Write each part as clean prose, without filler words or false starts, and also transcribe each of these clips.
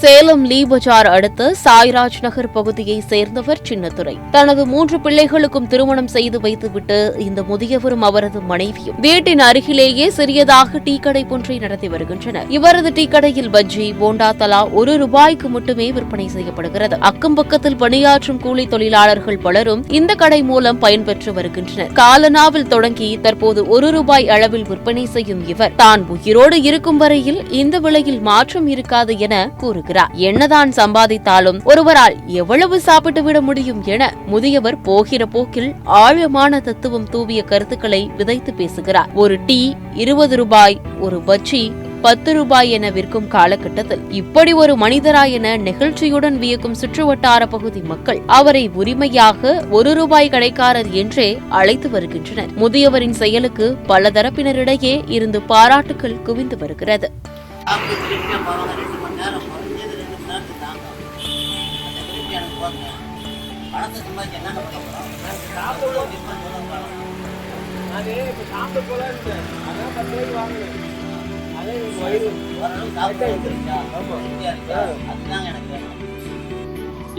சேலம் லீ பஜார் அடுத்த சாய்ராஜ் நகர் பகுதியை சேர்ந்தவர் சின்னத்துரை. தனது 3 பிள்ளைகளுக்கும் திருமணம் செய்து வைத்துவிட்டு இந்த முதியவரும் அவரது மனைவியும் வீட்டின் அருகிலேயே சிறியதாக டீ கடை ஒன்றை நடத்தி வருகின்றனர். இவரது டீ கடையில் பஜ்ஜி, போண்டா தலா ₹1 மட்டுமே விற்பனை செய்யப்படுகிறது. அக்கம் பக்கத்தில் பணியாற்றும் கூலி தொழிலாளர்கள் பலரும் இந்த கடை மூலம் பயன்பெற்று வருகின்றனர். காலனாவில் தொடங்கி தற்போது ₹1 அளவில் விற்பனை செய்யும் இவர் தான் உயிரோடு இருக்கும் வரையில் இந்த விலையில் மாற்றம் இருக்காது என கூறுகிறார். என்னதான் சம்பாதித்தாலும் ஒருவரால் எவ்வளவு சாப்பிட்டு விட முடியும் என முதியவர் போகிற போக்கில் ஆழமான தத்துவம் தூவிய கருத்துக்களை விதைத்து பேசுகிறார். ஒரு டீ ₹20, ஒரு பஜ்ஜி ₹10 என விற்கும் காலகட்டத்தில் இப்படி ஒரு மனிதரா என நெகிழ்ச்சியுடன் வியக்கும் சுற்றுவட்டார பகுதி மக்கள் அவரை உரிமையாக ₹1 கடைக்காரர் என்றே அழைத்து வருகின்றனர். முதியவரின் செயலுக்கு பல தரப்பினரிடையே இருந்து பாராட்டுகள் குவிந்து வருகிறது.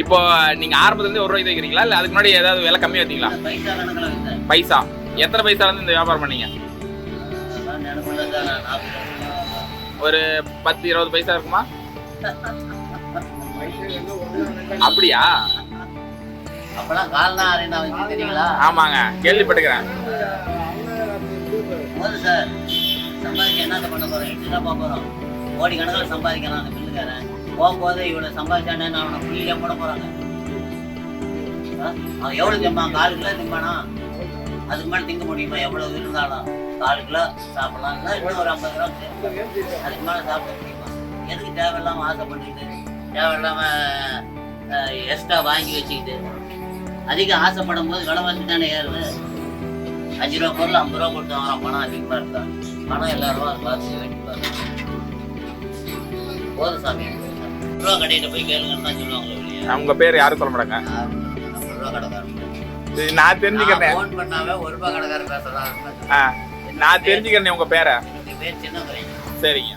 இப்போ நீங்க ஆரம்பத்துல இருந்து ₹1 வைக்கிறீங்களா இல்ல அதுக்கு முன்னாடி ஏதாவது விலை கம்மியா வச்சீங்களா? பைசா எத்தனை பைசால இருந்து இந்த வியாபாரம் பண்ணீங்க? ஒரு 10-20 பைசா இருக்குமா? அப்படியா? ஆமாங்க, கேள்விப்பட்டுக்கிறேன். கோடி கணக்கில் சம்பாதிக்கலாம் அந்த பில்லுக்காரன். போகும்போது இவ்வளவு சம்பாதிச்சானே அவனை புள்ளியிலே போட போறாங்க. அவன் எவ்வளவு திம்பான்? 4 கிலோ திம்பானா? அதுக்கு மேலே திங்க முடியுமா? எவ்வளவு இருந்தாலும் 4 கிலோ சாப்பிடலாம், இல்லை இன்னும் ஒரு 50 கிராம் அதுக்கு மேலே சாப்பிட முடியுமா? எதுக்கு தேவையில்லாம ஆசைப்பட்டுக்கிட்டு தேவையில்லாம எக்ஸ்ட்ரா வாங்கி வச்சுக்கிட்டு அதிகம் ஆசைப்படும் போது விலைவாசி தானே ஏறுது. ₹5 பொருள் ₹50 கொடுத்து வாங்குறான். பணம் அதிகமா இருக்கா? பணம் எல்லாரும் அதை பார்த்து வேண்டிப்பாரு. போது சாமி ₹1 கடையில போய் கேளுங்கன்னு தான் சொல்லுவாங்களோ இல்லையா? உங்க பேர் யாரும் சொல்ல மாட்டாங்க. ₹1 கடைக்காரன் நான் தெரிஞ்சுக்கிறேன். ஃபோன் பண்ணாவே ₹1 கடைக்காரர் பேசுறாங்க. நான் தெரிஞ்சுக்கிறேன் உங்க பேரை. பேர் சின்ன சரிங்க.